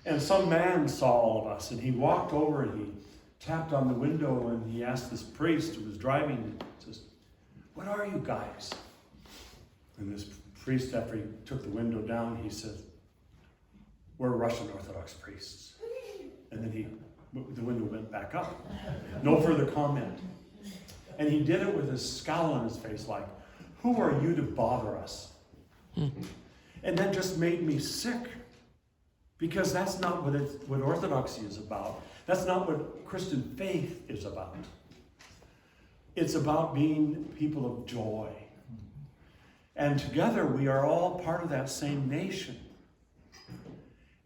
And some man saw all of us, and he walked over and he tapped on the window and he asked this priest who was driving, he says, "What are you guys?" And this priest, after he took the window down, he said, "We're Russian Orthodox priests." And then the window went back up. No further comment. And he did it with a scowl on his face like, "Who are you to bother us?" And that just made me sick. Because that's not what Orthodoxy is about. That's not what Christian faith is about. It's about being people of joy. And together we are all part of that same nation.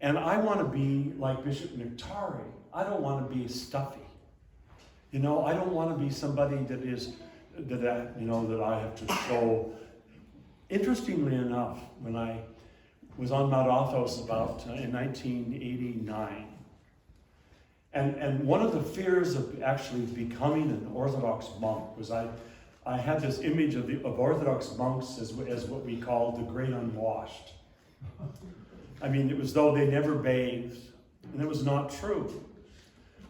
And I want to be like Bishop Nektari. I don't want to be stuffy. I don't want to be somebody that I have to show. Interestingly enough, when I was on Mount Athos in 1989. And one of the fears of actually becoming an Orthodox monk was I had this image of Orthodox monks as what we call the great unwashed. I mean, it was though they never bathed, and it was not true.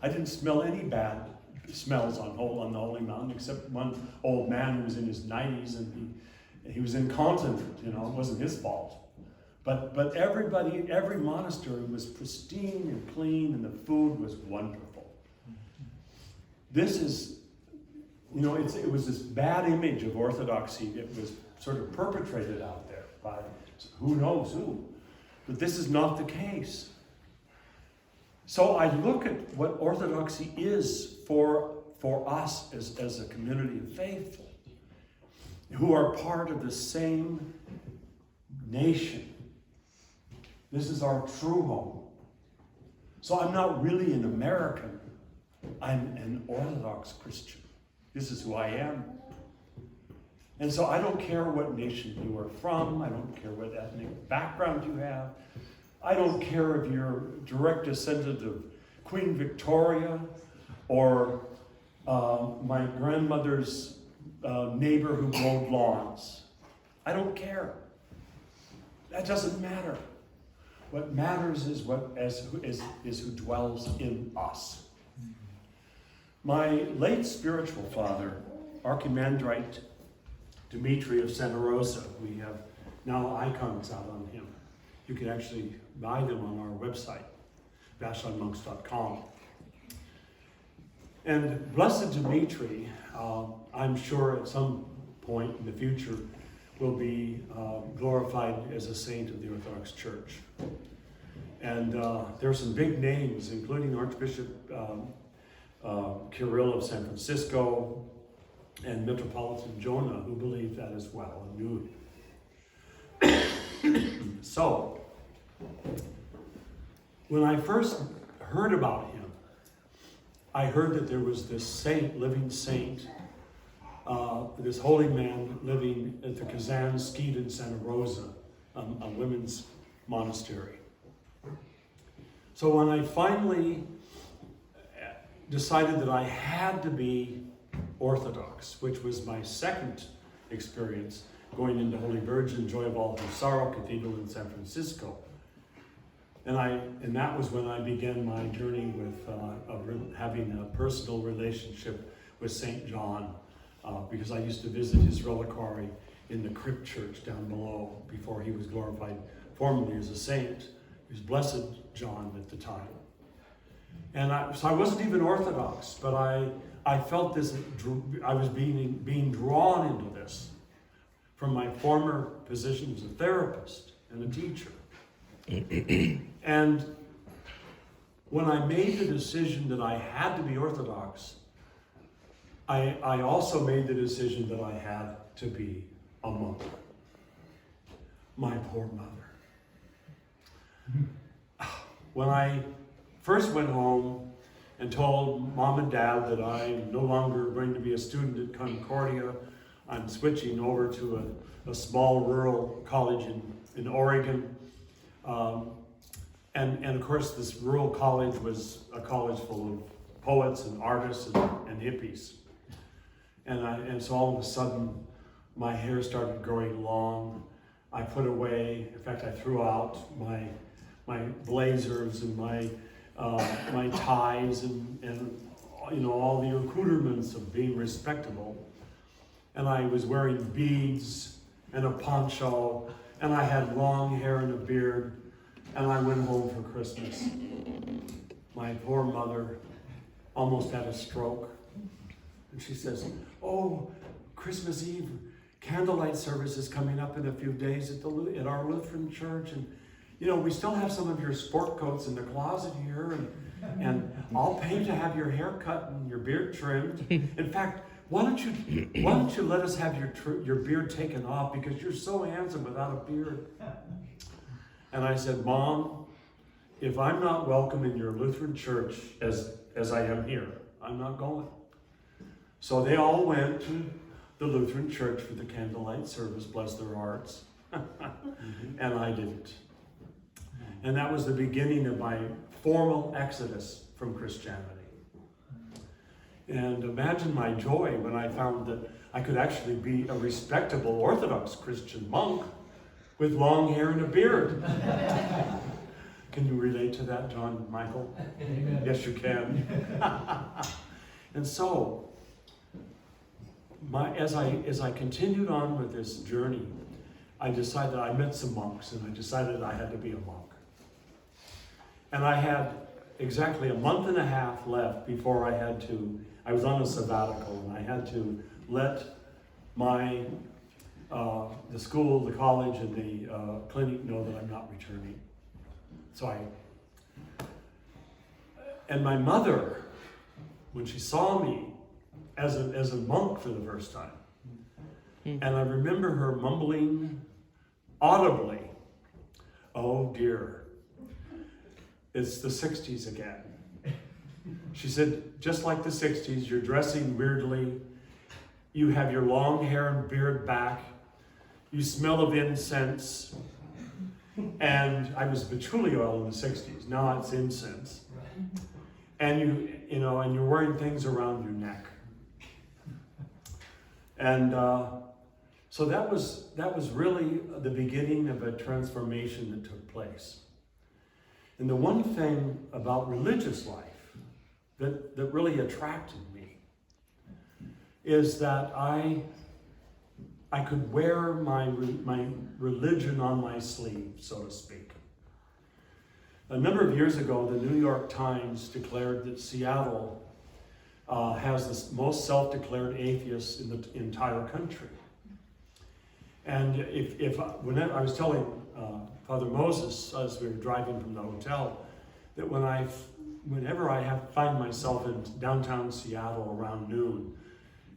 I didn't smell any bad smells on the Holy Mountain, except one old man who was in his 90s and he was incontinent, it wasn't his fault. But every monastery was pristine and clean, and the food was wonderful. This is, it was this bad image of Orthodoxy that was sort of perpetrated out there by who knows who. But this is not the case. So I look at what Orthodoxy is for us as a community of faithful, who are part of the same nation. This is our true home. So I'm not really an American. I'm an Orthodox Christian. This is who I am. And so I don't care what nation you are from. I don't care what ethnic background you have. I don't care if you're direct descendant of Queen Victoria or my grandmother's neighbor who mowed lawns. I don't care. That doesn't matter. What matters is who dwells in us. My late spiritual father, Archimandrite Dimitri of Santa Rosa, we have now icons out on him. You can actually buy them on our website, vashonmonks.com. And Blessed Dimitri, I'm sure at some point in the future, will be glorified as a saint of the Orthodox Church. And there are some big names, including Archbishop Kirill of San Francisco and Metropolitan Jonah, who believed that as well and knew it. So, when I first heard about him, I heard that there was this saint, living saint, this holy man living at the Kazan Skid in Santa Rosa, a women's monastery. So when I finally decided that I had to be Orthodox, which was my second experience going into Holy Virgin Joy of All Who Sorrow Cathedral in San Francisco, and that was when I began my journey with having a personal relationship with St. John, because I used to visit his reliquary in the crypt church down below before he was glorified formally as a saint. He was Blessed John at the time. And so I wasn't even Orthodox, but I felt this, I was being drawn into this from my former position as a therapist and a teacher. And when I made the decision that I had to be Orthodox, I also made the decision that I had to be a monk. My poor mother. When I first went home and told Mom and Dad that I'm no longer going to be a student at Concordia, I'm switching over to a small rural college in Oregon. And of course, this rural college was a college full of poets and artists and hippies. And so all of a sudden, my hair started growing long. I put away, in fact, I threw out my my blazers and my ties and all the accoutrements of being respectable. And I was wearing beads and a poncho, and I had long hair and a beard, and I went home for Christmas. My poor mother almost had a stroke. And she says, "Oh, Christmas Eve, candlelight service is coming up in a few days at our Lutheran church, and we still have some of your sport coats in the closet here, and I'll pay to have your hair cut and your beard trimmed. In fact, why don't you let us have your beard taken off, because you're so handsome without a beard." And I said, "Mom, if I'm not welcome in your Lutheran church as I am here, I'm not going." So they all went to the Lutheran church for the candlelight service, bless their hearts. And I didn't. And that was the beginning of my formal exodus from Christianity. And imagine my joy when I found that I could actually be a respectable Orthodox Christian monk with long hair and a beard. Can you relate to that, John Michael? Amen. Yes, you can. And so, as I continued on with this journey, I decided, I met some monks, and I decided I had to be a monk. And I had exactly a month and a half left before I was on a sabbatical, and I had to let the school, the college, and the clinic know that I'm not returning. And my mother, when she saw me as a monk for the first time, and I remember her mumbling audibly, "Oh dear, it's the 60s again." She said, "Just like the 60s, you're dressing weirdly, you have your long hair and beard back, you smell of incense." And I was patchouli oil in the 60s, now it's incense. And you're wearing things around your neck. And so that was really the beginning of a transformation that took place. And the one thing about religious life that really attracted me is that I could wear my religion on my sleeve, so to speak. A number of years ago, the New York Times declared that Seattle has the most self-declared atheists in the entire country. And whenever I was telling Father Moses as we were driving from the hotel, that whenever I find myself in downtown Seattle around noon,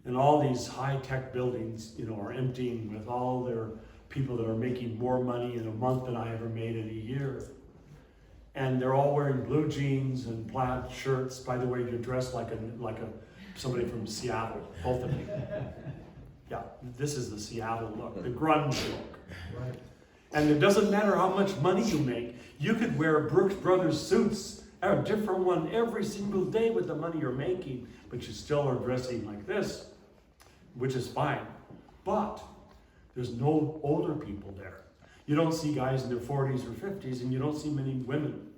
and all these high-tech buildings, are emptying with all their people that are making more money in a month than I ever made in a year. And they're all wearing blue jeans and plaid shirts. By the way, you're dressed like somebody from Seattle, both of you. Yeah, this is the Seattle look, the grunge look. Right. And it doesn't matter how much money you make. You could wear Brooks Brothers suits, a different one every single day with the money you're making, but you still are dressing like this, which is fine. But there's no older people there. You don't see guys in their 40s or 50s, and you don't see many women.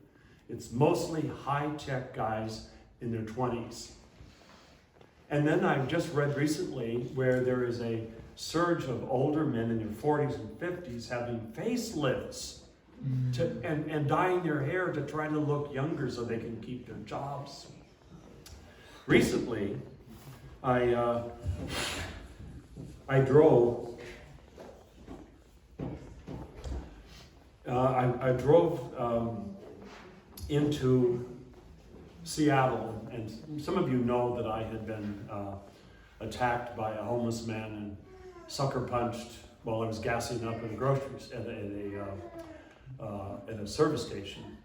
It's mostly high-tech guys in their 20s. And then I just read recently where there is a surge of older men in their 40s and 50s having facelifts and dyeing their hair to try to look younger so they can keep their jobs. Recently, I drove into Seattle, and some of you know that I had been attacked by a homeless man and sucker punched while I was gassing up at a service station.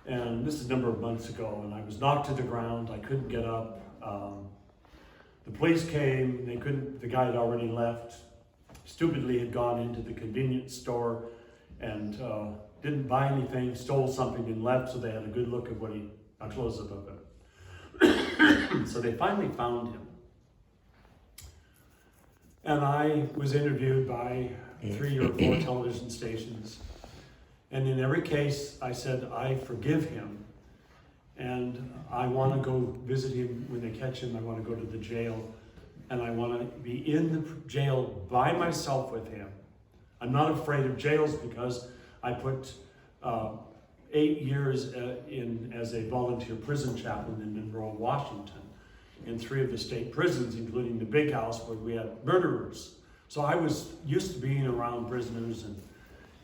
And this is a number of months ago, and I was knocked to the ground. I couldn't get up. The police came. The guy had already left. Stupidly had gone into the convenience store and didn't buy anything, stole something and left, so they had a good look at a close-up of him. So they finally found him. And I was interviewed by 3 or 4 television stations. And in every case, I said, I forgive him. And I want to go visit him when they catch him. I want to go to the jail. And I want to be in the jail by myself with him. I'm not afraid of jails because I put 8 years as a volunteer prison chaplain in Monroe, Washington, in 3 of the state prisons, including the big house where we had murderers. So I was used to being around prisoners, and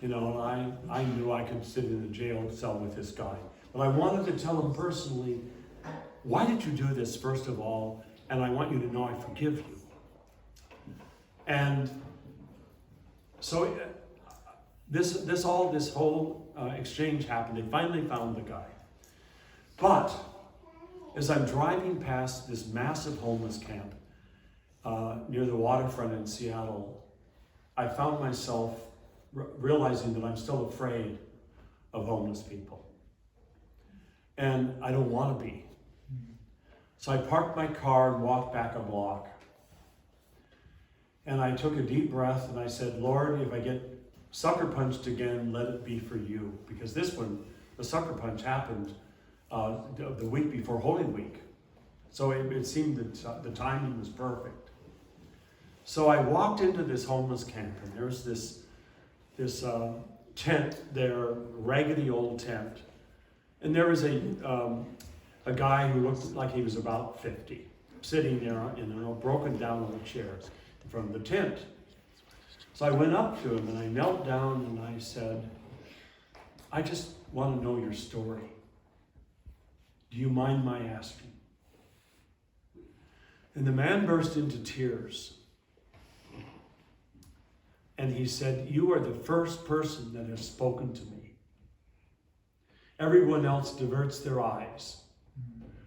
I knew I could sit in a jail cell with this guy. But I wanted to tell him personally, why did you do this, first of all? And I want you to know I forgive you. And so this whole exchange happened. They finally found the guy. But as I'm driving past this massive homeless camp near the waterfront in Seattle, I found myself realizing that I'm still afraid of homeless people. And I don't want to be. So I parked my car and walked back a block. And I took a deep breath and I said, Lord, if I get sucker punched again, let it be for you. Because this one, the sucker punch happened the week before Holy Week. So it seemed that the timing was perfect. So I walked into this homeless camp, and there's this tent there, raggedy old tent. And there was a guy who looked like he was about 50, sitting there in a broken down little chair in front of the tent. So I went up to him and I knelt down and I said, I just want to know your story. Do you mind my asking? And the man burst into tears. And he said, you are the first person that has spoken to me. Everyone else diverts their eyes.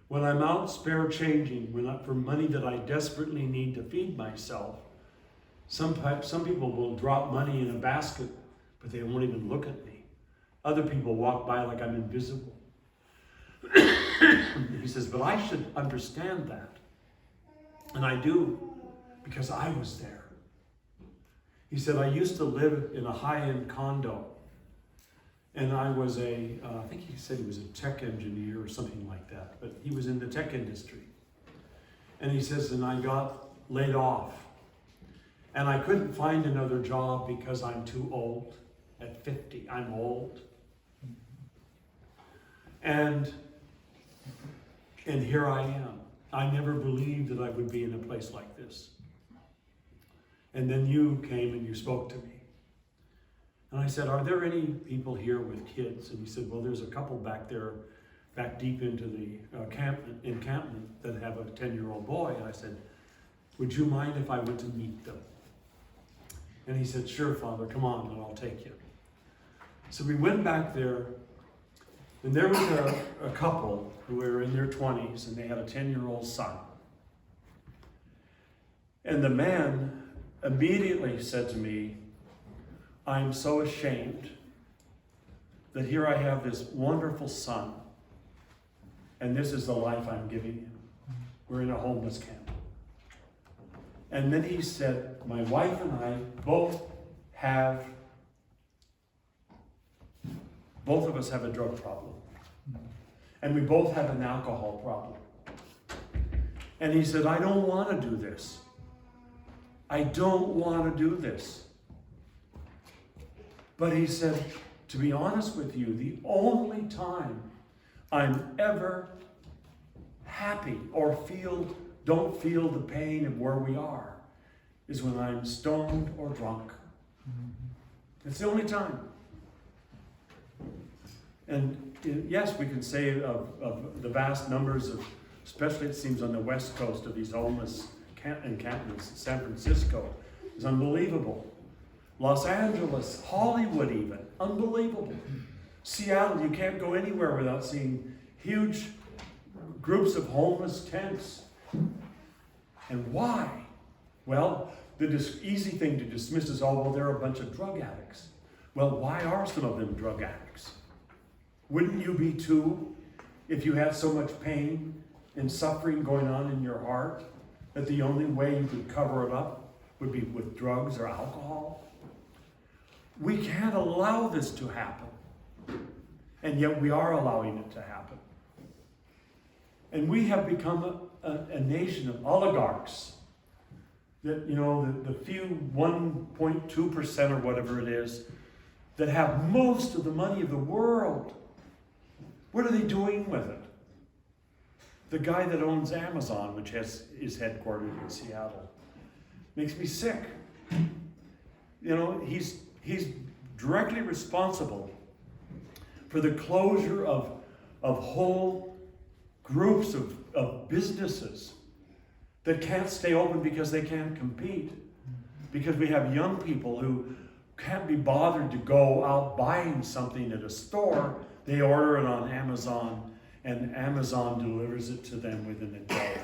When I'm out spare changing, for money that I desperately need to feed myself, some people will drop money in a basket, but they won't even look at me. Other people walk by like I'm invisible. He says, but I should understand that. And I do, because I was there. He said, I used to live in a high-end condo. And I was I think he said he was a tech engineer or something like that, but he was in the tech industry. And he says, and I got laid off. And I couldn't find another job because I'm too old. At 50, I'm old. And here I am. I never believed that I would be in a place like this. And then you came and you spoke to me. And I said, are there any people here with kids? And he said, well, there's a couple back there, back deep into the encampment that have a 10-year-old boy. And I said, would you mind if I went to meet them? And he said, sure, Father, come on, and I'll take you. So we went back there, and there was a couple who were in their 20s, and they had a 10-year-old son. And the man immediately said to me, I'm so ashamed that here I have this wonderful son, and this is the life I'm giving him. We're in a homeless camp. And then he said, my wife and I both of us have a drug problem. And we both have an alcohol problem. And he said, I don't want to do this. I don't want to do this. But he said, to be honest with you, the only time I'm ever happy or don't feel the pain of where we are is when I'm stoned or drunk. It's the only time. And yes, we can say of the vast numbers of, especially it seems on the West Coast, of these homeless encampments. San Francisco is unbelievable. Los Angeles, Hollywood even, unbelievable. Seattle, you can't go anywhere without seeing huge groups of homeless tents. And why? Well, the easy thing to dismiss is, oh, well, they're a bunch of drug addicts. Well, why are some of them drug addicts? Wouldn't you be too if you had so much pain and suffering going on in your heart that the only way you could cover it up would be with drugs or alcohol? We can't allow this to happen. And yet we are allowing it to happen. And we have become a nation of oligarchs. That, you know, the few 1.2% or whatever it is, that have most of the money of the world. What are they doing with it? The guy that owns Amazon, which is headquartered in Seattle, makes me sick. You know, he's directly responsible for the closure of whole groups of businesses that can't stay open because they can't compete. Because we have young people who can't be bothered to go out buying something at a store. They order it on Amazon, and Amazon delivers it to them within a day.